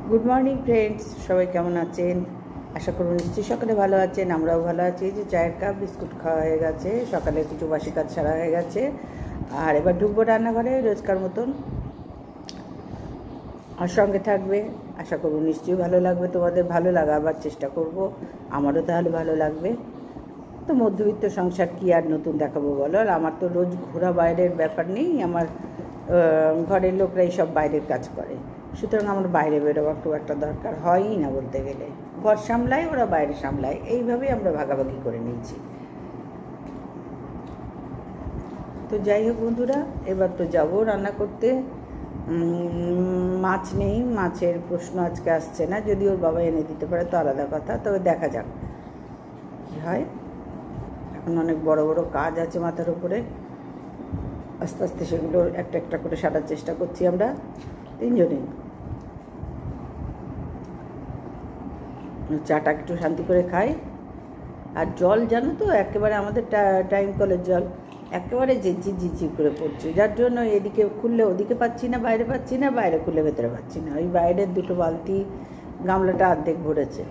Good morning friends, সবাই কেমন আছেন? আশা করব নিশ্চয়ই সকালে ভালো আছেন। আমরাও ভালো আছি। যে চায়ের কাপ বিস্কুট খাওয়া হয়ে গেছে, সকালে কিছু বাসি কাজ সারা হয়ে গেছে, আর এবার ঢুকবো রান্নাঘরে রোজকার মতন। আর সঙ্গে থাকবে, আশা করব নিশ্চয়ই ভালো লাগবে। তোমাদের ভালো লাগাবার চেষ্টা করব, আমারও তাহলে ভালো লাগবে। তো মধ্যবিত্ত সংসার কি আর নতুন দেখাবো বলো? আর আমার তো রোজ ঘোরা বাইরের ব্যাপার নেই। আমার ঘরের লোকরাই সব বাইরের কাজ করে, সুতরাং আমার বাইরে বেরোবার খুব একটা দরকার হয়ই না বলতে গেলে। ঘর সামলায়, ওরা বাইরে সামলায়, এইভাবেই আমরা ভাগাভাগি করে নিয়েছি। তো যাই হোক বন্ধুরা, এবার তো যাবো রান্না করতে। মাছ নেই, মাছের প্রশ্ন আজকে আসছে না। যদি ওর বাবা এনে দিতে পারে তো আলাদা কথা, তবে দেখা যাক কী হয়। এখন অনেক বড় বড় কাজ আছে মাথার উপরে, আস্তে আস্তে সেগুলো একটা একটা করে সারার চেষ্টা করছি আমরা তিনজনেই। চাটা একটু শান্তি করে খাই। আর জল জানো তো, একেবারে আমাদের টাইম কলের জল একেবারে ঝিরঝির করে পড়ছে, যার জন্য এদিকে খুললে ওদিকে পাচ্ছি না, বাইরে পাচ্ছি না, বাইরে খুললে ভেতরে পাচ্ছি না। ওই বাইরের দুটো বালতি, গামলাটা অর্ধেক ভরেছে।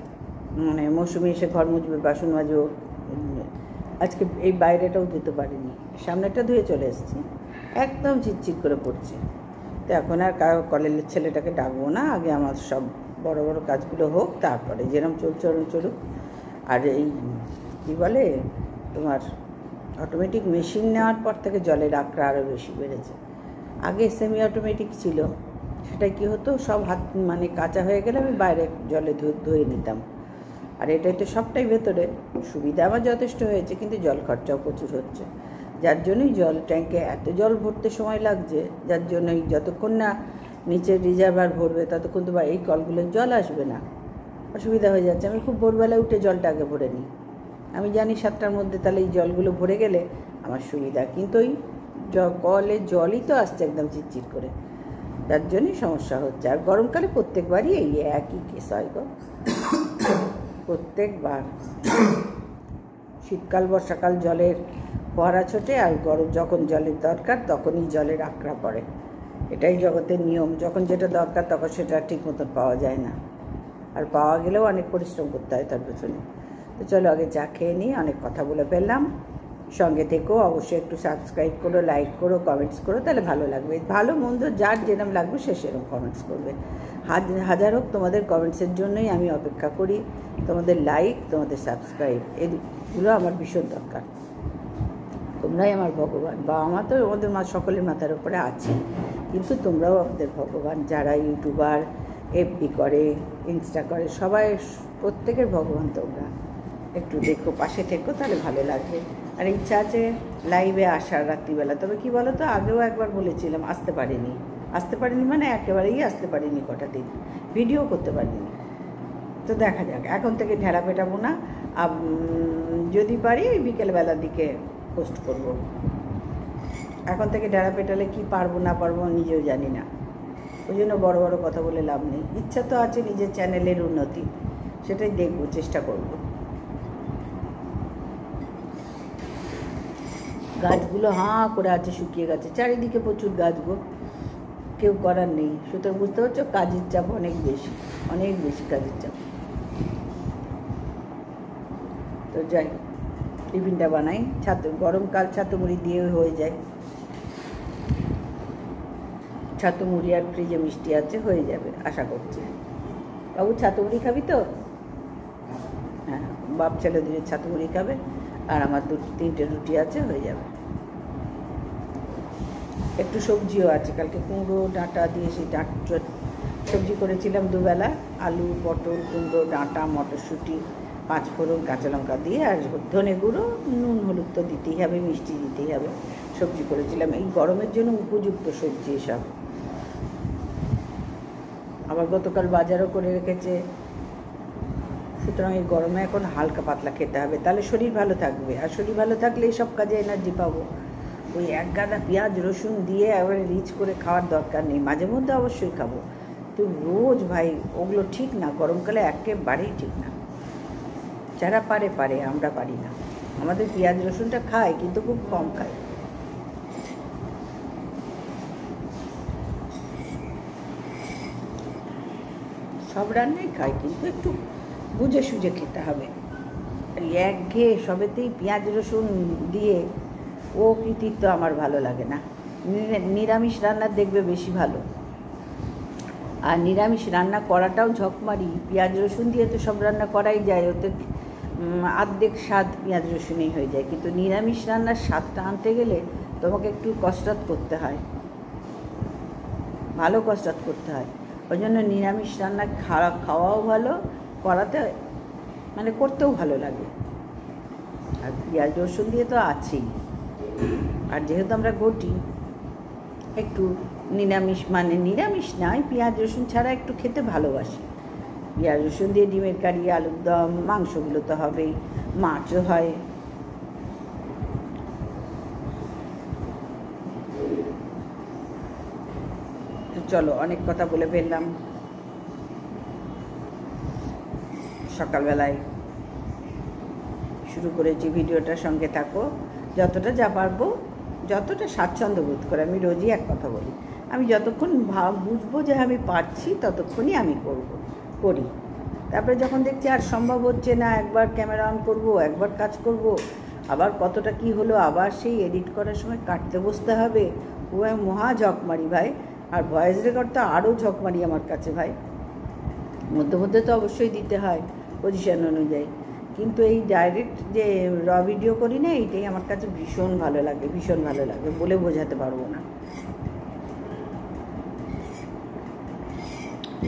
মানে মৌসুমি এসে ঘর মুছবে, বাসন মাজবে, আজকে এই বাইরেটাও ধুতে পারিনি, সামনেটা ধুয়ে চলে এসেছি। একদম চিটচিট করে পড়ছে। তো এখন আর কলেজের ছেলেটাকে ডাকবো না, আগে আমার সব বড় বড় কাজগুলো হোক, তারপরে যেরকম চলছে ওরকম চলুক। আর এই কী বলে তোমার, অটোমেটিক মেশিন নেওয়ার পর থেকে জলের আঁকড়া আরও বেশি বেড়েছে। আগে সেমি অটোমেটিক ছিল, সেটা কি হতো, সব হাত মানে কাঁচা হয়ে গেলে আমি বাইরে জলে ধুয়ে নিতাম। আর এটাই তো সবটাই ভেতরে, সুবিধা আমার যথেষ্ট হয়েছে, কিন্তু জল খরচাও প্রচুর হচ্ছে, যার জন্যই জল ট্যাঙ্কে এত জল ভরতে সময় লাগছে। যার জন্যই যতক্ষণ না নিচের রিজার্ভার ভরবে ততক্ষণ তো এই কলগুলোর জল আসবে না, অসুবিধা হয়ে যাচ্ছে। আমি খুব ভোরবেলা উঠে জলটা আগে ভরে নিই, আমি জানি 7টার মধ্যে তাহলে এই জলগুলো ভরে গেলে আমার সুবিধা। কিন্তু ওই কলের জলই তো আসছে একদম চিটচিট করে, যার জন্যই সমস্যা হচ্ছে। আর গরমকালে প্রত্যেকবারই এই একই কেস হয় গো, প্রত্যেকবার। শীতকাল বর্ষাকাল জলের ফোয়ারা ছোটে, আর গরম যখন জলের দরকার তখনই জলের আঁকড়া পড়ে। এটাই জগতের নিয়ম, যখন যেটা দরকার তখন সেটা ঠিক মতন পাওয়া যায় না, আর পাওয়া গেলেও অনেক পরিশ্রম করতে হয় তার পেছনে। তো চলো আগে চা খেয়ে নিই, অনেক কথা বলে ফেললাম। সঙ্গে থেকেও অবশ্যই একটু সাবস্ক্রাইব করো, লাইক করো, কমেন্টস করো, তাহলে ভালো লাগবে। ভালো মন্দ যার যেরকম লাগবে সে সেরকম কমেন্টস করবে। হাজার হোক, তোমাদের কমেন্টসের জন্যই আমি অপেক্ষা করি। তোমাদের লাইক, তোমাদের সাবস্ক্রাইব, এগুলো আমার ভীষণ দরকার। তোমরাই আমার ভগবান। বাবা মা তো আমাদের সকলের মাথার উপরে আছে, কিন্তু তোমরাও আমাদের ভগবান। যারা ইউটিউবার, এফবি করে, ইনস্টা করে, সবাই প্রত্যেকের ভগবান তোমরা। একটু দেখো, পাশে থেকো, তাহলে ভালো লাগবে। আর ইচ্ছা আছে লাইভে আসার রাত্রিবেলা, তবে কি বলো তো, আগেও একবার বলেছিলাম, আসতে পারিনি মানে একেবারেই আসতে পারিনি, কটা দিন ভিডিও করতে পারিনি। তো দেখা যাক, এখন থেকে ঢেলা পেটাবো না। যদি পারি ওই বিকেলবেলার দিকে পোস্ট করব। এখন থেকে ঢেলা পেটালে কি পারবো না পারবো নিজেও জানি না, ওই জন্য বড় বড় কথা বলে লাভ নেই। ইচ্ছা তো আছে নিজের চ্যানেলের উন্নতি, সেটাই দেখবো, চেষ্টা করব। গাছগুলো হাঁ করে আছে, শুকিয়ে গেছে চারিদিকে, প্রচুর গাছ গো, কেউ করার নেই। সুতরাং বুঝতে পারছো, কাজের চাপ অনেক বেশি কাজের চাপ। তো যাই, টিফিনটা বানাই। গরমকাল ছাতু মুড়ি দিয়ে হয়ে যায়, ছাতু মুড়ি আর ফ্রিজে মিষ্টি আছে, হয়ে যাবে আশা করছি। বাবু ছাতু মুড়ি খাবি তো? হ্যাঁ, বাপ ছেলে দুটো ছাতু মুড়ি খাবে, আর আমার 2-3টে রুটি আছে, হয়ে যাবে। একটু সবজিও আছে, কালকে কুমড়ো ডাঁটা দিয়ে সেই সবজি করেছিলাম দুবেলা, আলু, পটল, কুমড়ো ডাঁটা, মটরশুঁটি, 5 ফোড়ন, কাঁচা লঙ্কা দিয়ে, আর ধনে গুঁড়ো, নুন হলুদ তো দিতেই হবে, মিষ্টি দিতেই হবে, সবজি করেছিলাম। এই গরমের জন্য উপযুক্ত সবজি এসব। আবার গতকাল বাজারও করে রেখেছে, সুতরাং এই গরমে এখন হালকা পাতলা খেতে হবে, তাহলে শরীর ভালো থাকবে। আর শরীর ভালো থাকলে এইসব কাজে এনার্জি পাবো। ওই এক গাদা পেঁয়াজ রসুন দিয়ে এবারে রিচ করে খাওয়ার দরকার নেই, মাঝে মধ্যে অবশ্যই খাবো, তো রোজ ভাই ওগুলো ঠিক না, গরমকালে একেবারেই ঠিক না। যারা পারে, আমরা পারি না। আমাদের পেঁয়াজ রসুনটা খাই, কিন্তু খুব কম খাই। সব রান্নাই খাই, কিন্তু একটু বুঝে সুঝে খেতে হবে। একঘেয়ে সবেতেই পেঁয়াজ রসুন দিয়ে ও কৃতিত্ব আমার ভালো লাগে না। নিরামিষ রান্নার দেখবে বেশি ভালো। আর নিরামিষ রান্না করাটাও ঝকমারি, পেঁয়াজ রসুন দিয়ে তো সব রান্না করাই যায়, ওতে অর্ধেক স্বাদ পেঁয়াজ রসুনেই হয়ে যায়। কিন্তু নিরামিষ রান্নার স্বাদটা আনতে গেলে তোমাকে একটু কসরত করতে হয়, ভালো কসরত করতে হয়। ওই জন্য নিরামিষ রান্না খাওয়াও ভালো, করাতে মানে করতেও ভালো লাগে। আর পেঁয়াজ রসুন দিয়ে তো আছেই। আর যেহেতু আমরা ঘটি, একটু নিরামিষ মানে নিরামিষ নয়, পেঁয়াজ রসুন ছাড়া একটু খেতে ভালোবাসি। পেঁয়াজ রসুন দিয়ে ডিমের কারি, আলুর দম, মাংসগুলো তো হবেই, মাছও হয়। তো চলো, অনেক কথা বলে ফেললাম। সকালবেলায় শুরু করেছি, ভিডিওটার সঙ্গে থাকো। যতটা যা পারবো, যতটা স্বাচ্ছন্দ্য বোধ করে, আমি রোজই এক কথা বলি, আমি যতক্ষণ বুঝবো যে আমি পারছি ততক্ষণই আমি করি। তারপরে যখন দেখছি আর সম্ভব হচ্ছে না, একবার ক্যামেরা অন করবো, একবার কাজ করব, আবার কতটা কি হলো, আবার সেই এডিট করার সময় কাটতে বসতে হবে। ও মহা ঝকমারি ভাই। আর ভয়েস রেকর্ড তো আরও ঝকমারি আমার কাছে ভাই। মধ্যে মধ্যে তো অবশ্যই দিতে হয় পজিশন অনুযায়ী, কিন্তু এই ডাইরেক্ট যে ভিডিও করি না, এইটাই আমার কাছে ভীষণ ভালো লাগে, ভীষণ ভালো লাগে, বলে বোঝাতে পারবো না।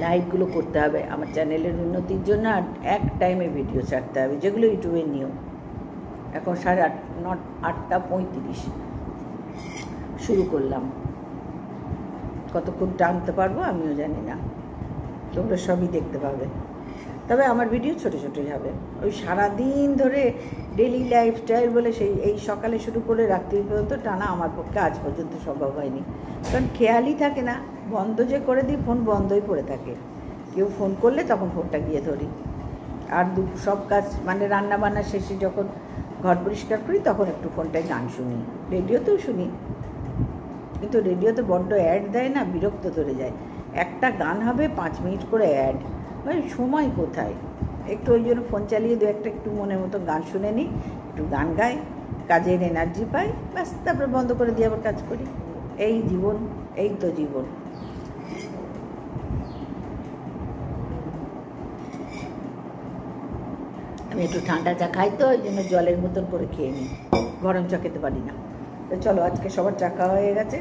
লাইভগুলো করতে হবে আমার চ্যানেলের উন্নতির জন্য, আর এক টাইমে ভিডিও ছাড়তে হবে, যেগুলো ইউটিউবের নিয়ম। এখন 8:35 শুরু করলাম, কতক্ষণ টানতে পারবো আমিও জানি না, তোমরা সবই দেখতে পাবে। তবে আমার ভিডিও ছোটো ছোটোই হবে। ওই সারাদিন ধরে ডেলি লাইফস্টাইল বলে এই সকালে শুরু করে রাত্রি পর্যন্ত টানা আমার পক্ষে আজ পর্যন্ত সম্ভব হয়নি, কারণ খেয়ালই থাকে না। বন্ধ যে করে দিই, ফোন বন্ধই পড়ে থাকে, কেউ ফোন করলে তখন ফোনটা গিয়ে ধরি। আর সব কাজ মানে রান্না বান্না শেষে যখন ঘর পরিষ্কার করি, তখন একটু ফোনটায় গান শুনি, রেডিওতেও শুনি। কিন্তু রেডিওতে বড্ড অ্যাড দেয় না, বিরক্ত ধরে যায়। একটা গান হবে 5 মিনিট করে অ্যাড, ভাই সময় কোথায়? একটু ওই জন্য ফোন চালিয়ে একটু মনের মতো গান শুনে নিই, একটু গান গাই, কাজের এনার্জি পাই, ব্যাস, তারপরে বন্ধ করে দিয়ে আবার কাজ করি। এই জীবন, এই তো জীবন। আমি একটু ঠান্ডা চা খাই, তো ওই জন্য জলের মতন করে খেয়ে নিই, গরম চা খেতে পারি না। তো চলো, আজকে সবার চা খাওয়া হয়ে গেছে,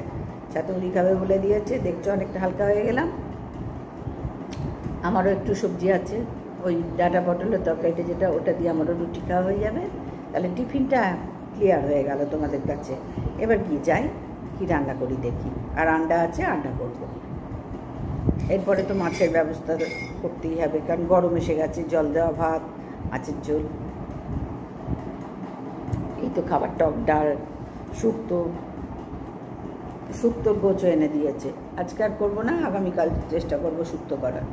চাতুরি খাবে বলে দিয়েছে, দেখছো অনেকটা হালকা হয়ে গেলাম। আমারও একটু সবজি আছে, ওই ডাটা পটলের তরকারিটা যেটা, ওটা দিয়ে আমারও রুটি খাওয়া হয়ে যাবে। তাহলে টিফিনটা ক্লিয়ার হয়ে গেল তোমাদের কাছে। এবার কি যাই, কি রান্না করি দেখি। আর আন্ডা আছে, আন্ডা করব। এরপরে তো মাছের ব্যবস্থা করতেই হবে, কারণ গরম এসে গেছে। জল দেওয়া ভাত, মাছের ঝোল, এই তো খাবার, টক ডাল, শুক্তো গোছো এনে দিয়েছে। আজকে আর করবো না, আগামীকাল চেষ্টা করবো শুক্তো করার।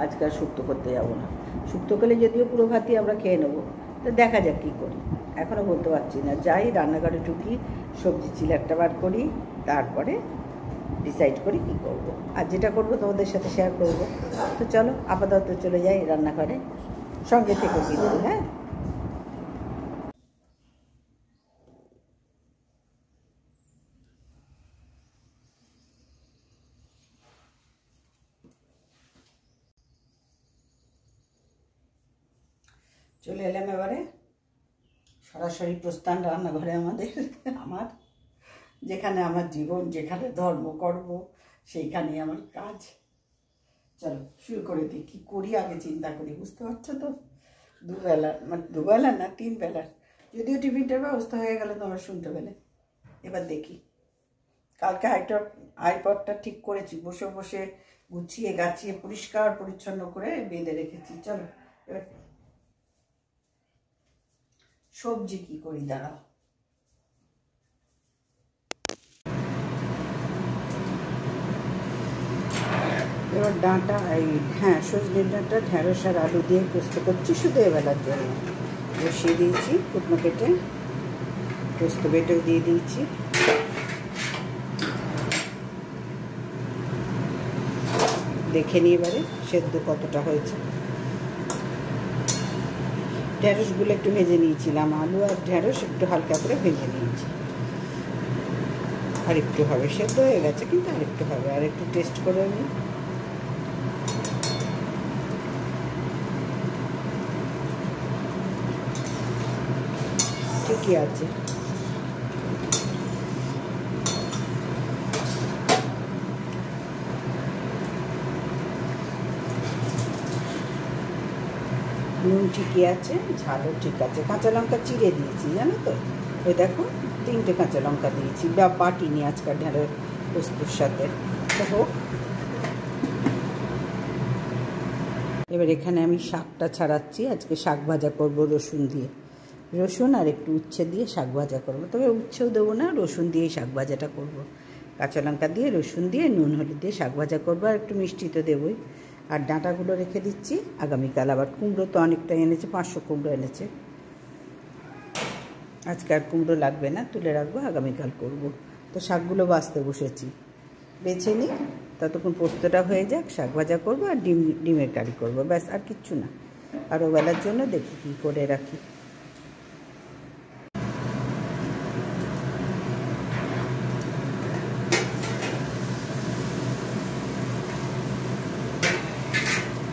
আজকে আর শুক্তো করতে যাবো না। শুক্তো করলে যদিও পুরো ভাতই আমরা খেয়ে নেবো, তো দেখা যাক কী করি, এখনও বলতে পারছি না। যাই রান্নাঘরে ঢুকি, সবজি চিল একটা বার করি, তারপরে ডিসাইড করি কী করবো। আর যেটা করবো তোমাদের সাথে শেয়ার করবো। তো চলো, আপাতত চলে যাই রান্নাঘরে, সঙ্গে থেকে কিন্তু। হ্যাঁ, চলে এলাম এবারে সরাসরি প্রস্থান রান্নাঘরে আমার যেখানে আমার জীবন, যেখানে ধর্মকর্ম, সেইখানেই আমার কাজ। চলো শুরু করে দিই। কী করি আগে চিন্তা করি, বুঝতে পারছো তো? দুবেলা না 3 বেলার, যদিও টিফিনটার ব্যবস্থা হয়ে গেলে তোমরা শুনতে পেলে। এবার দেখি, কালকে আইপডটা ঠিক করেছি, বসে বসে গুছিয়ে গাছিয়ে পরিষ্কার পরিচ্ছন্ন করে বেঁধে রেখেছি। চলো এবার সবজি কি করি, দাঁড়াও। এবার ডাঁটা, সজনের ডাঁটা, ঢেঁড়স আর আলু দিয়ে পোস্ত করছি শুধু এবেলার জন্য। বসিয়ে দিয়েছি শুকনো কেটে, পোস্ত বেটেও দিয়ে দিয়েছি। দেখে নিই এবারে সেদ্ধ কতটা হয়েছে। ঢেঁড়সগুলো একটু ভেজে নিয়েছিলাম, আলু আর ঢেঁড়স একটু হালকা করে ভেজে নিয়েছি। আর একটু হবে, সেদ্ধ হয়ে গেছে কিন্তু আর একটু হবে, আর একটু টেস্ট করে নিই। ঠিকই আছে। নুন ঠিকই আছে, ঝালও ঠিক আছে। কাঁচা লঙ্কা চিড়ে দিয়েছি জানো তো, ওই দেখো 3টে কাঁচা লঙ্কা দিয়েছি, বা বাটিনি আজকাল ঢেঁড়স পোস্তর সাথে। তো হোক, এবার এখানে আমি শাকটা ছাড়াচ্ছি। আজকে শাক ভাজা করবো রসুন দিয়ে, রসুন আর একটু উচ্ছে দিয়ে শাক ভাজা করবো। তবে উচ্ছেও দেবো না, রসুন দিয়েই শাক ভাজাটা করবো। কাঁচা লঙ্কা দিয়ে রসুন দিয়ে নুন হলুদ দিয়ে শাক ভাজা করবো, আর একটু মিষ্টি তো দেবই। আর ডাঁটাগুলো রেখে দিচ্ছি আগামীকাল। আবার কুমড়ো তো অনেকটা এনেছে, 500 কুমড়ো এনেছে। আজকে আর কুমড়ো লাগবে না, তুলে রাখবো, আগামীকাল করব। তো শাকগুলো বাছতে বসেছি, বেছে নিই, ততক্ষণ পোস্তটা হয়ে যাক, শাক ভাজা করবো আর ডিমের কারি করবো, ব্যাস আর কিচ্ছু না। আর ওবেলার জন্য দেখি কী করে রাখি।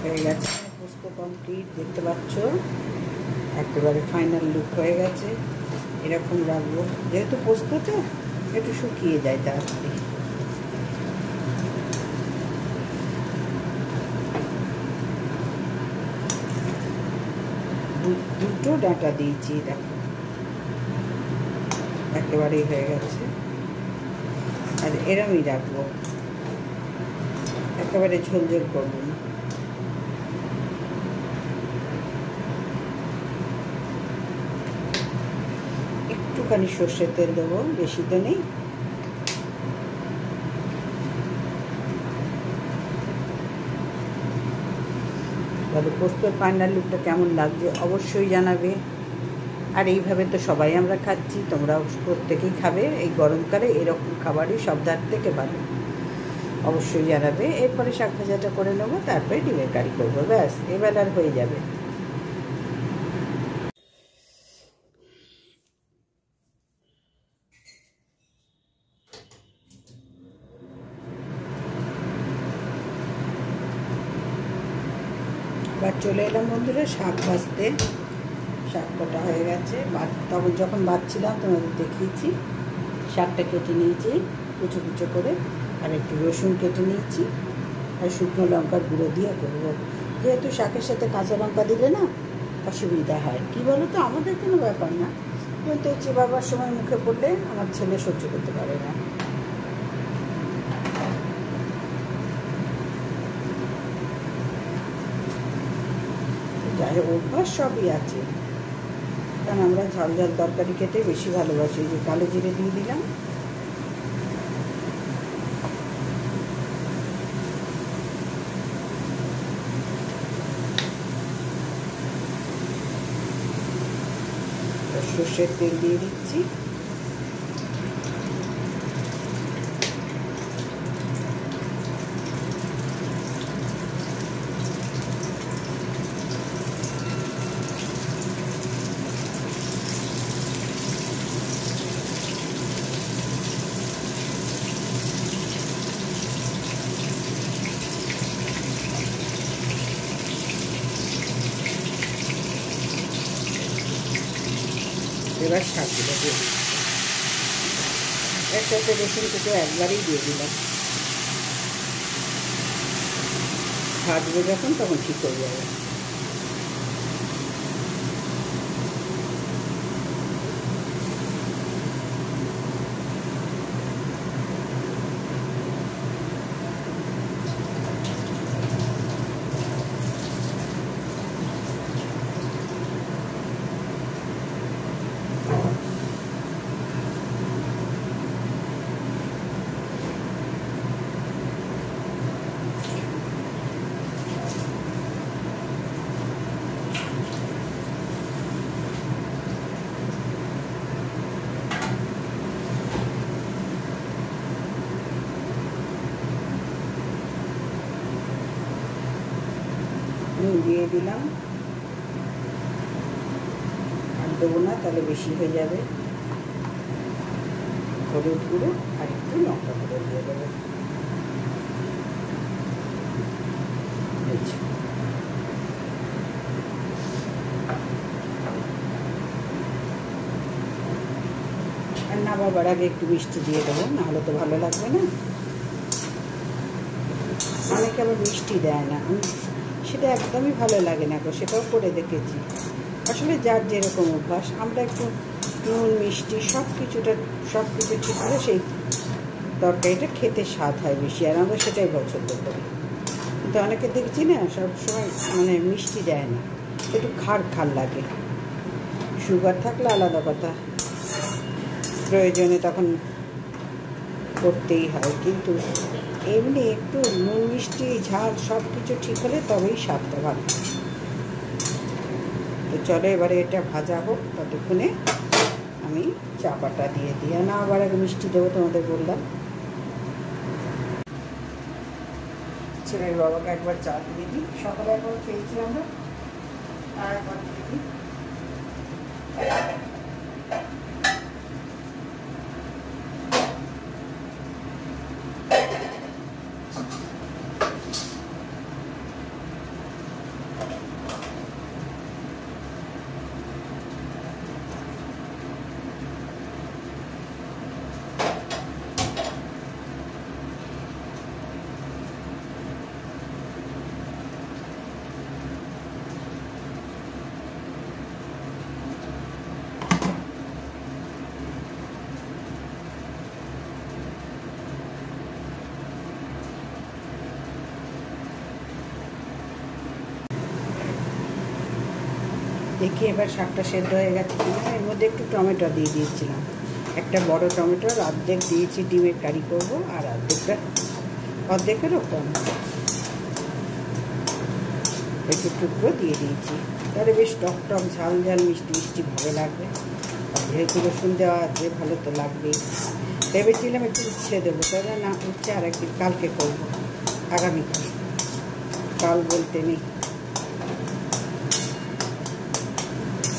হয়ে গেছে পোস্ত কমপ্লিট, দেখতে পাচ্ছ একেবারে ফাইনাল লুক হয়ে গেছে। এরকম রাখবো, যেহেতু পোস্ত তো একটু শুকিয়ে যায় তাড়াতাড়ি। দুটো ডাঁটা দিয়েছি, দেখো একেবারেই হয়ে গেছে। আর এরমই রাখবো, একেবারে ঝোল ঝোল করবো না। একটুখানি সর্ষের তেল দেবো, বেশি তো নেই। তবে পোস্তর ফাইনাল লুকটা কেমন লাগছে অবশ্যই জানাবে। আর এইভাবে তো সবাই আমরা খাচ্ছি, তোমরাও প্রত্যেকেই খাবে এই গরমকালে, এরকম খাবারই সব ধার থেকে ভালো, অবশ্যই জানাবে। এরপরে শাক ভাজাটা করে নেবো, তারপরে ডিমের কারি করবো, ব্যাস এবেলার হয়ে যাবে। এবার চলে এলাম বন্ধুরা শাক ভাজতে। শাক কাটা হয়ে গেছে, তখন যখন বাছছিলাম তোমাদের দেখিয়েছি। শাকটা কেটে নিয়েছি কুচো কুচো করে, আর একটু রসুন কেটে নিয়েছি, আর শুকনো লঙ্কার গুঁড়ো দিয়ে করবো। যেহেতু শাকের সাথে কাঁচা লঙ্কা দিলে না অসুবিধা হয়, কি বলো তো, আমাদের কোনো ব্যাপার না, কিন্তু চিবাবার সময় মুখে পড়লে আমার ছেলে সহ্য করতে পারে না। যাই হোক, অভ্যাস সবই আছে, কারণ আমরা ঝাল ঝাল তরকারি খেতে বেশি ভালোবাসি। যে কালো জিরে দিয়ে দিলাম, সর্ষের তেল দিয়ে দিচ্ছি, এবার শাকগুলো দিয়ে দিচ্ছি। এর সাথে রসুন কুচো একবারেই দিয়ে দিলাম, ভাজবো যখন তখন ঠিক হয়ে যাবে। নুন দিয়ে দিলাম, আর দেবো না তাহলে বেশি হয়ে যাবে। হলুদ গুঁড়ো আর একটু লঙ্কা গুঁড়ো দিয়ে দেবো। আর নামাবার আগে একটু মিষ্টি দিয়ে দেবো, নাহলে তো ভালো লাগবে না। অনেকে আবার মিষ্টি দেয় না, সেটা একদমই ভালো লাগে না গো, সেটাও করে দেখেছি। আসলে যার যেরকম অভ্যাস, আমরা একটু নুন মিষ্টি সব কিছু ঠিক হলে সেই তরকারিটা খেতে স্বাদ হয় বেশি, আর আমরা সেটাই পছন্দ করি। কিন্তু অনেকে দেখছি না সবসময় মানে মিষ্টি দেয় না, একটু খার লাগে। সুগার থাকলে আলাদা কথা, প্রয়োজনে তখন করতেই হয়, কিন্তু এমনি একটু নুন মিষ্টি ঝাল সব কিছু ঠিক হলে তবেই স্বাদটা ভালো। তো চলো এবারে এটা ভাজা হোক, ততক্ষণে আমি চাপাটা দিয়ে দিই। না আবার আগে মিষ্টি দেবো, তোমাদের বললাম। ছেলের বাবাকে একবার চা দিয়ে দিই, সকালে একবার খেয়েছি আমরা, আর একবার দিয়ে দিই। দেখি এবার শাকটা সেদ্ধ হয়ে গেছে কিনা। এর মধ্যে একটু টমেটো দিয়ে দিয়েছিলাম, একটা বড় টমেটোর অর্ধেক দিয়েছি, ডিমের কারি করবো, আর অর্ধেকেরও কম একটু টুকরো দিয়ে দিয়েছি। তাহলে বেশ টক টক ঝাল ঝাল মিষ্টি মিষ্টি ভালো লাগবে। আর যেহেতু রসুন দেওয়া আছে ভালো তো লাগবেই। ভেবেছিলাম একটু উচ্ছে দেবো, তাহলে না উচ্ছে আর একদিন কালকে করবো, আগামীকাল, কাল বলতে নেই।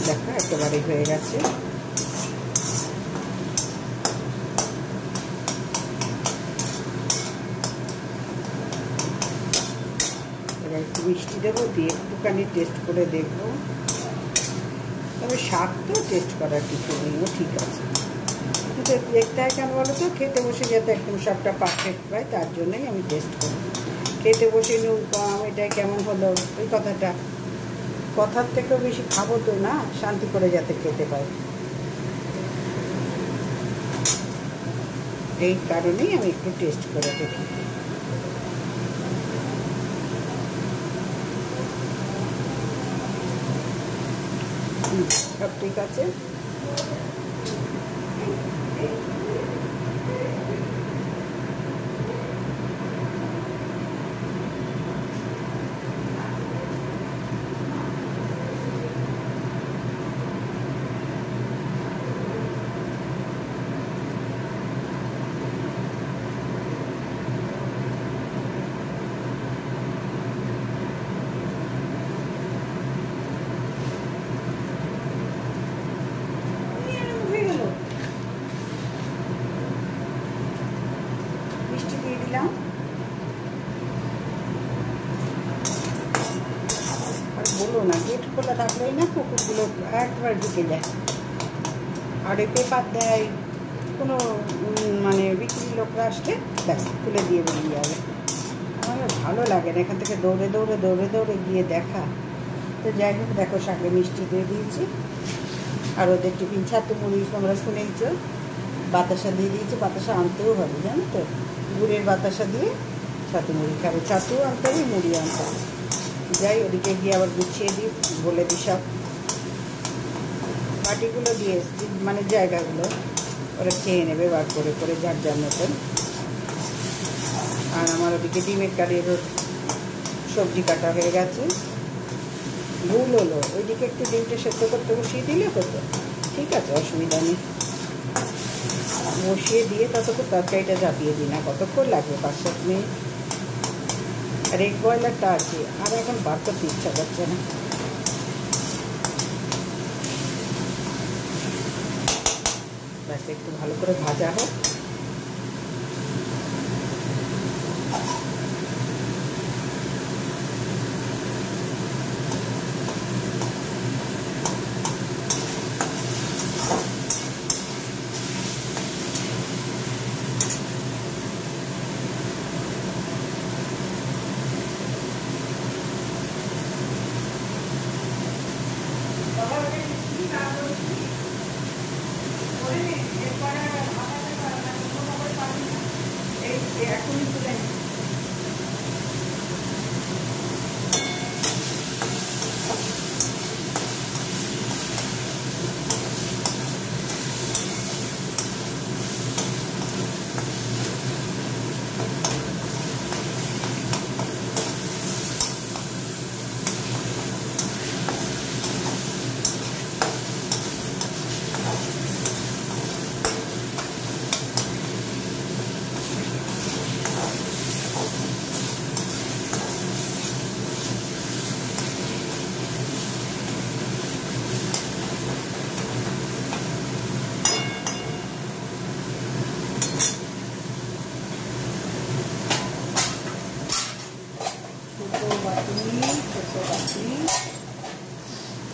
দেখা একেবারে হয়ে গেছে। এবার একটু মিষ্টি দেবো, দিয়ে একটুখানি টেস্ট করে দেখবো। তবে শাক তো টেস্ট করার কিছু নেই, ও ঠিক আছে, কিন্তু দেখতে হয় কেন বলো তো, খেতে বসে যাতে একদম সবটা পারফেক্ট পাই, তার জন্যই আমি টেস্ট করি। খেতে বসে নুন কম, এটা কেমন হলো, ওই কথার থেকেও বেশি খাবো তো না, শান্তি করে যাতে খেতে পাই, এই কারণেই আমি একটু টেস্ট করে দেখি। সব ঠিক আছে। মিষ্টি দিয়ে দিলাম, আর বলো না গেট খোলা থাকলেই না কুকুরগুলো একবার ঢুকে যায়। আর এই পেপার দেয়, কোনো মানে বিক্রি লোকরা আসলে ব্যাস খুলে দিয়ে বেরিয়ে যাবে। আমার ভালো লাগে না এখান থেকে দৌড়ে দৌড়ে গিয়ে দেখা। তো যাই হোক, দেখো শাকে মিষ্টি দিয়ে দিয়েছি, আর ওদের টিফিন ছাতু মুড়ি তোমরা শুনেইছ, বাতাসা দিয়ে দিয়েছি। বাতাসা আনতেও হবে জানো তো, গুড়ের বাতাসা দিয়ে ছাতু মুড়ি খাবে, ছাতু আনতে হবে, মুড়ি আনতে হবে। যাই ওদিকে গিয়ে আবার গুছিয়ে দিই, বলে দিই সব বাটিগুলো দিয়ে এসছি, মানে জায়গাগুলো ওরা খেয়ে নেবে বার করে করে যার যার মতন। আর আমার ওদিকে ডিমের কারির সবজি কাটা হয়ে গেছে। ভুল হলো, ওইদিকে একটু ডিমটা সেদ্ধ করতে বসিয়ে দিলে হতো, ঠিক আছে, অসুবিধা নেই। বসিয়ে দিয়ে ততক্ষণ তরকারিটা চাপিয়ে দিই না, কতক্ষণ লাগবে, 5-7 মিনিট। আর এগ বয়লারটা আছে, আর এখন বার করতে ইচ্ছা করছে না। ব্যাস একটু ভালো করে ভাজা হোক।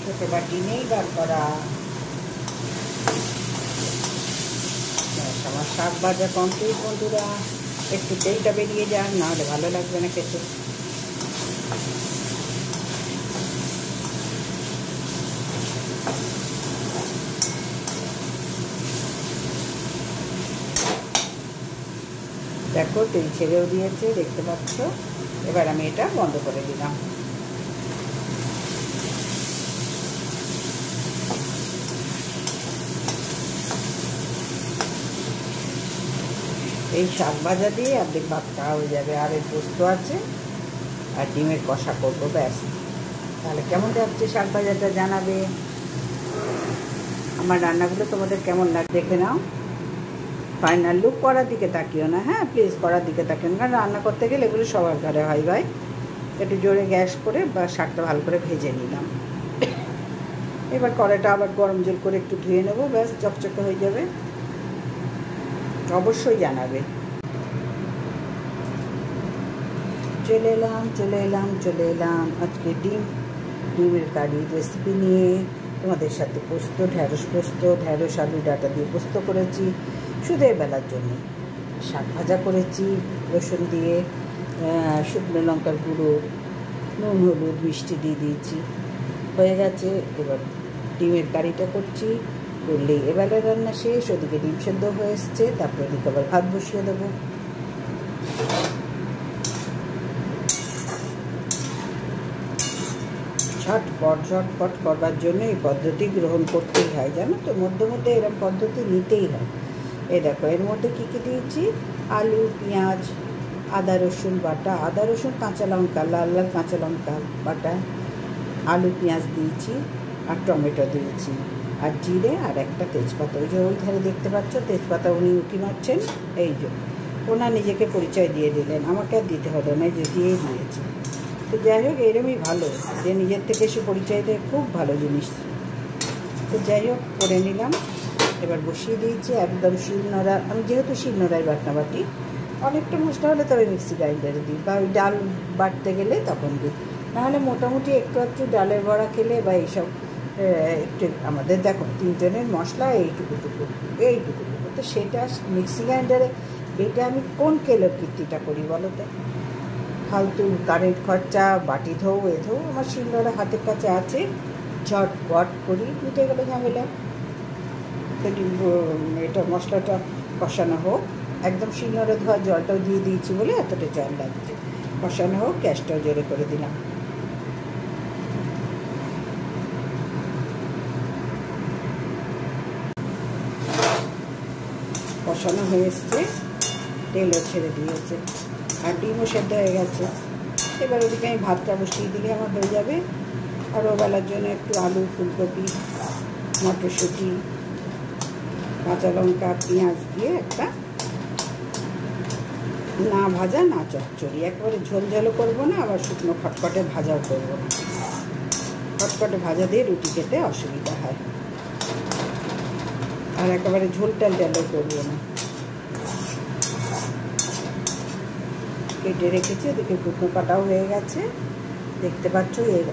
ছোটো বাটি নেই বার করা। আমার শাক ভাজা কমপ্লিট বন্ধুরা। একটু তেলটা বেরিয়ে যান, নাহলে ভালো লাগবে না খেতে। দেখো তেল ছেড়েও দিয়েছে, দেখতে পাচ্ছ। এবার আমি এটা বন্ধ করে দিলাম। এই শাক ভাজা দিয়ে অর্ধেক ভাত খাওয়া হয়ে যাবে। আর এই পোস্ত আছে আর ডিমের কষা করবো, ব্যাস। তাহলে কেমন যাচ্ছে শাক ভাজাটা জানাবে। আমার রান্নাগুলো তোমাদের কেমন লাগে দেখে নাও। ফাইনাল লুক করার দিকে তাকিও না, হ্যাঁ প্লিজ করার দিকে তাকিও না, কারণ রান্না করতে গেলে এগুলো সবার ঘরে হয় ভাই। একটু জোরে গ্যাস করে বা শাকটা ভালো করে ভেজে নিলাম। এবার কড়াইটা আবার গরম জল করে একটু ধুয়ে নেবো, ব্যাস চকচকে হয়ে যাবে। অবশ্যই জানাবে। চলে এলাম আজকে ডিমের কারির রেসিপি নিয়ে তোমাদের সাথে। পোস্ত, ঢ্যাঁড়স আলু ডাঁটা দিয়ে পোস্ত করেছি শুধু বেলার জন্য। শাক ভাজা করেছি রসুন দিয়ে, শুকনো লঙ্কার গুঁড়ো, নুন হলুদ মিষ্টি দিয়ে দিয়েছি, হয়ে গেছে। এবার ডিমের কারিটা করছি, করলেই এবেলা রান্না শেষ। ওদিকে ডিম সেদ্ধ হয়ে এসছে, তারপরে ওদিকে আবার ভাত বসিয়ে দেবো। ঝটপট করবার জন্য এই পদ্ধতি গ্রহণ করতেই হয়, জানো তো। মধ্যে মধ্যে এরকম পদ্ধতি নিতেই হয়। এই দেখো এর মধ্যে কী কী দিয়েছি: আলু, পেঁয়াজ, আদা রসুন বাটা, আদা রসুন কাঁচা লঙ্কা, লাল লাল কাঁচা লঙ্কা বাটা, আলু পেঁয়াজ দিয়েছি, আর টমেটো দিয়েছি, আর জিরে, আর একটা তেজপাতা। ওই যে ওই ধারে দেখতে পাচ্ছ তেজপাতা, উনি উঁকি মারছেন। এই যে ওনার নিজেকে পরিচয় দিয়ে দিলেন, আমাকে আর দিতে হলো না, যে দিয়েই দিয়েছে। তো যাই হোক, এরমই ভালো যে নিজের থেকে এসে পরিচয় দেয়, খুব ভালো জিনিস। তো যাই হোক করে নিলাম। এবার বসিয়ে দিয়েছি একদম শিলনোড়া। আমি যেহেতু শিলনোড়ায় বাটনা বাটি, অনেকটা মশলা হলে তবে মিক্সি গ্রাইন্ডারে দিই, বা ওই ডাল বাটতে গেলে তখন দিই। নাহলে মোটামুটি একটু ডালের বড়া খেলে বা এইসব একটু আমাদের দেখো 3 জনের মশলা এইটুকু তো সেটা মিক্সি গ্রাইন্ডারে এটা আমি কোন কেলোর কীর্তিটা করি বলো তো। ফালতু কারেন্ট খরচা, বাটি ধোও এ ধোও, আমার শিলনোড়া হাতের কাছে আছে, ঝটপট করি, মিটে গেলে ঝামেলা। এটা মশলাটা কষানো হোক, একদম শিলনোড়া ধোয়া জলটাও দিয়ে দিয়েছি বলে এতটা জল লাগছে। কষানো হোক, গ্যাসটাও জোরে করে দিলাম। কষানো হয়ে এসছে, তেলও ছেড়ে দিয়েছে, আর ডিমও সেদ্ধ হয়ে গেছে। এবার ওদিকে আমি ভাতটা বসিয়ে দিলে আমার হয়ে যাবে। আর ওবেলার জন্য একটু আলু, ফুলকপি, মটরশুঁটি, কাঁচা লঙ্কা, পেঁয়াজ দিয়ে একটা না ভাজা না চচ্চড়ি, একেবারে ঝোল ঝোলও করবো না, আবার শুকনো খটখটে ভাজাও করবো না। খটখটে ভাজা দিয়ে রুটি খেতে অসুবিধা হয়, আর একেবারে ঝোল টালটালও করবো না। কেটে রেখেছি, ওদিকে কুটনো কাটাও হয়ে গেছে, দেখতে পাচ্ছ। এর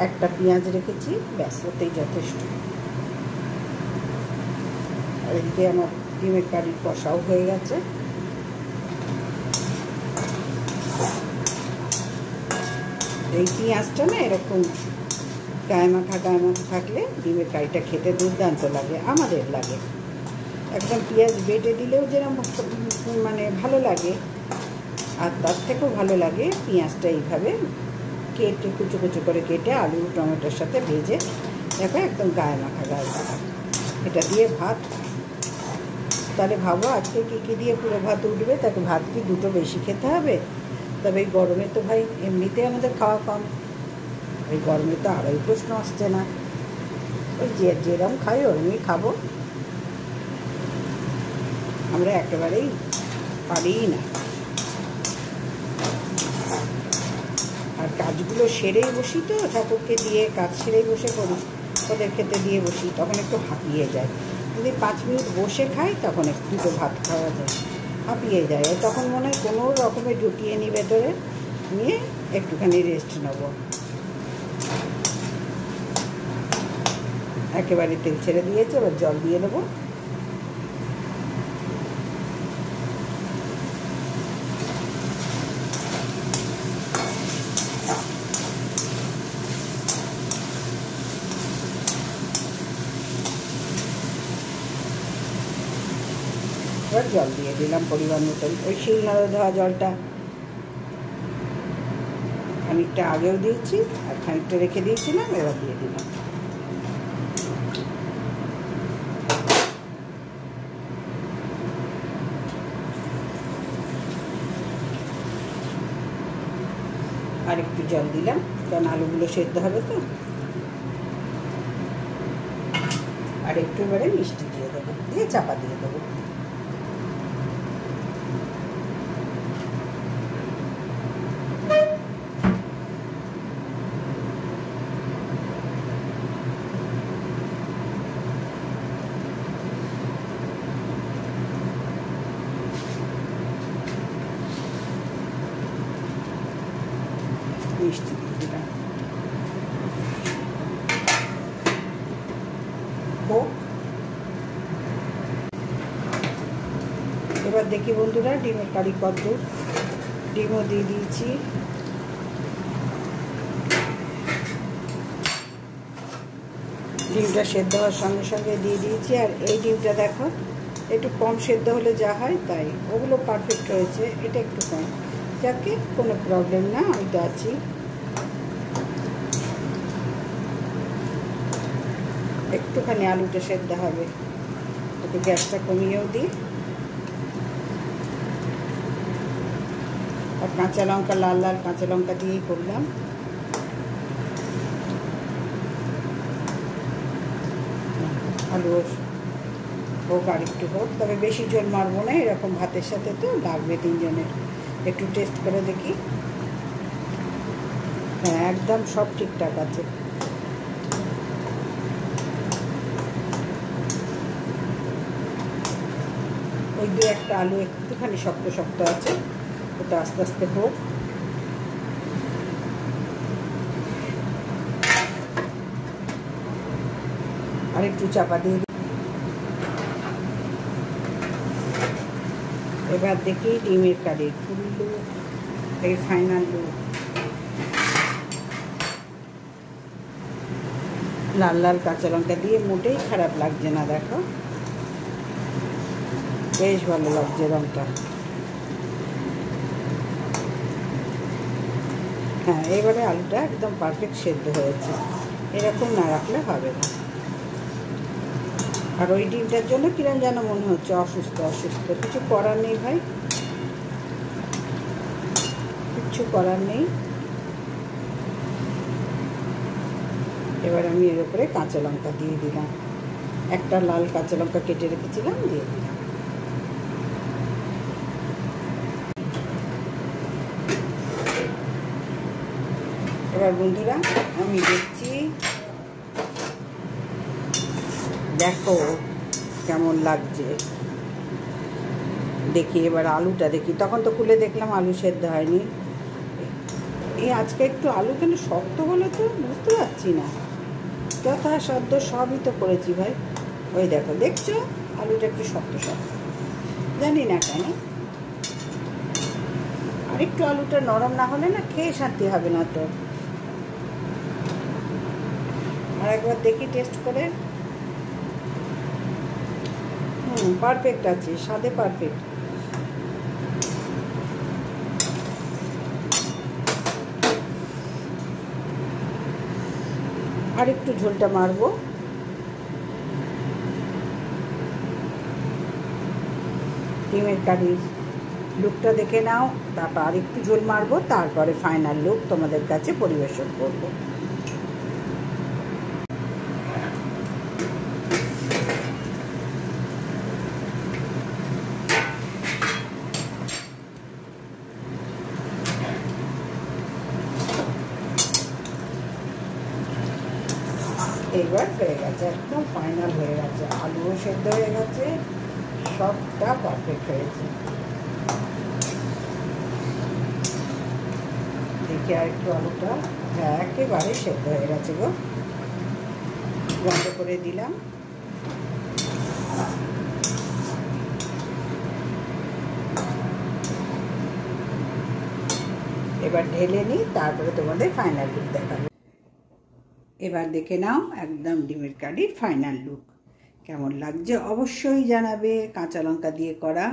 একটা পেঁয়াজ রেখেছি, ব্যাস ওতেই যথেষ্ট। আর এদিকে আমার ডিমের কারির কষাও হয়ে গেছে। এই পেঁয়াজটা না এরকম গায়ে মাখা থাকলে ডিমের কারিটা খেতে দুর্দান্ত লাগে, আমাদের লাগে। একদম পেঁয়াজ বেটে দিলেও যেরকম মানে ভালো লাগে, আর তার থেকেও ভালো লাগে পেঁয়াজটা এইভাবে কেটে কুচো কুচো করে কেটে আলু টমেটোর সাথে ভেজে দেখো একদম গায়ে মাখা। এটা দিয়ে ভাত, তাহলে ভাবো আজকে কী কী দিয়ে পুরো ভাত উঠবে। তাকে ভাত কি দুটো বেশি খেতে হবে? তবে এই গরমে তো ভাই এমনিতে আমাদের খাওয়া কম, এই গরমে তো আরোই প্রশ্ন আসছে না। ওই যেরকম খাই ওরমই খাবো, আমরা একেবারেই পারিই না। আর কাজগুলো সেরেই বসি তো, ঠাকুরকে দিয়ে কাজ সেরেই বসে করি, ওদের খেতে দিয়ে বসি, তখন একটু হাঁপিয়ে যায়। যদি 5 মিনিট বসে খাই তখন একটু দুটো ভাত খাওয়া যায়, হাঁপিয়ে যায়। তখন মনে হয় কোনো রকমে ঢুকিয়ে নিই ভেতরে, নিয়ে একটুখানি রেস্ট নেব। একেবারে তেল ছেড়ে দিয়েছে, এবার জল দিয়ে দেবো। এবার জল দিয়ে দিলাম পরিমাণ মতন, ওই শিলনোড়া ধোয়া জলটা খানিকটা আগেও দিয়েছি আর খানিকটা রেখে দিয়েছিলাম, এবার দিয়ে দিলাম। আর একটু জল দিলাম, কারণ আলুগুলো সেদ্ধ হবে তো। আর একটু এবারে মিষ্টি দিয়ে দেবো, দিয়ে চাপা দিয়ে দেবো। মিষ্টি দিয়ে দিলাম। এবার দেখি বন্ধুরা ডিমের কারি কদ্দূর। ডিমও দিয়ে দিয়েছি, ডিমটা সেদ্ধ হওয়ার সঙ্গে সঙ্গে দিয়ে দিয়েছি। আর এই ডিমটা দেখো একটু কম সেদ্ধ হলে যা হয় তাই, ওগুলো পারফেক্ট হয়েছে, এটা একটু কম, যাকে কোনো প্রবলেম না, আমি তো আছি। একটুখানি আলুটা সেদ্ধ হবে, একটু গ্যাসটা কমিয়েও দিই। আর কাঁচা লঙ্কা, লাল লাল কাঁচা লঙ্কা দিয়েই করলাম। আলু হোক আর একটু হোক, তবে বেশি ঝোল মারবো না, এরকম ভাতের সাথে তো লাগবে তিনজনের। একটু টেস্ট করে দেখি। হ্যাঁ একদম সব ঠিকঠাক আছে। ওই 2-1টা আলু একটুখানি শক্ত শক্ত আছে, ওটা আস্তে আস্তে হোক। আর একটু চাপা দিয়ে এবার দেখি ডিমের কারির ফুল লুক, এই ফাইনাল লুক। লাল লাল কাঁচা লঙ্কা দিয়ে মোটেই খারাপ লাগছে না, দেখো বেশ ভালো লাগছে রঙটা। হ্যাঁ এবারে আলুটা একদম পারফেক্ট সেদ্ধ হয়েছে, এরকম না রাখলে হবে না। আর ওই ডিমটার জন্য কিরম যেন মনে হচ্ছে অসুস্থ অসুস্থ, কিছু করার নেই ভাই, কিচ্ছু করার নেই। এবার আমি এর উপরে কাঁচা লঙ্কা দিয়ে দিলাম, একটা লাল কাঁচা লঙ্কা কেটে রেখেছিলাম, দিয়ে দিলাম। এবার বন্ধুরা আমি দেখছি, দেখো কেমন লাগছে। দেখি এবার আলুটা দেখি, তখন তো খুলে দেখলাম আলু সেদ্ধ হয়নি। এই আজকে একটু আলু কেন শক্ত বলে তো বুঝতে পারছি না। যথাসাধ্য সবই তো করেছি ভাই। ওই দেখো, দেখছো আলুটা একটু শক্ত শক্ত, জানি না কেন। আর একটু আলুটা নরম না হলে না খেয়ে শান্তি হবে না তো। আর একবার দেখি টেস্ট করে। পারফেক্ট আছে, স্বাদে পারফেক্ট। আর একটু ঝোলটা মারবো। ডিমের কারির লুকটা দেখে নাও, তারপর আর একটু ঝোল মারবো, তারপরে ফাইনাল লুক তোমাদের কাছে পরিবেশন করব। এইবার হয়ে গেছে, একদম ফাইনাল হয়ে গেছে। আলুও সেদ্ধ হয়ে গেছে, সবটা পারফেক্ট হয়েছে। দেখি আর একটু আলুটা, হ্যাঁ একেবারে সেদ্ধ হয়ে গেছে গো। বন্ধ করে দিলাম। এবার ঢেলে নিই, তারপরে তোমাদের ফাইনাল লুক দেখাবো। এবার দেখে নাও একদম ডিমের কারির ফাইনাল লুক। কেমন লাগছে অবশ্যই জানাবে। কাঁচা লঙ্কা দিয়ে করা,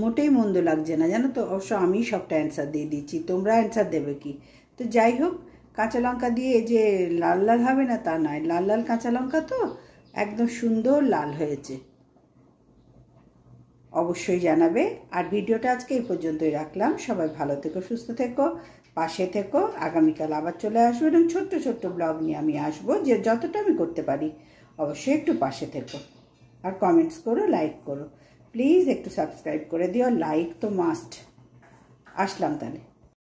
মোটেই মন্দ লাগছে না জানো তো। অবশ্য আমি সবটা অ্যান্সার দিয়ে দিচ্ছি, তোমরা অ্যান্সার দেবে কি। তো যাই হোক, কাঁচা লঙ্কা দিয়ে যে লাল লাল হবে না তা নয়, লাল লাল কাঁচা লঙ্কা তো একদম সুন্দর লাল হয়েছে। অবশ্যই জানাবে। আর ভিডিওটা আজকে এই পর্যন্তই রাখলাম। সবাই ভালো থেকো, সুস্থ থেকো, পাশে থেকো। আগামীকাল আবার চলে আসবো, এবং ছোট্ট ছোট্ট ব্লগ নিয়ে আমি আসবো, যে যতটা আমি করতে পারি। অবশ্যই একটু পাশে থেকো, আর কমেন্টস করো, লাইক করো, প্লিজ একটু সাবস্ক্রাইব করে দিও। লাইক তো মাস্ট। আসলাম তাহলে।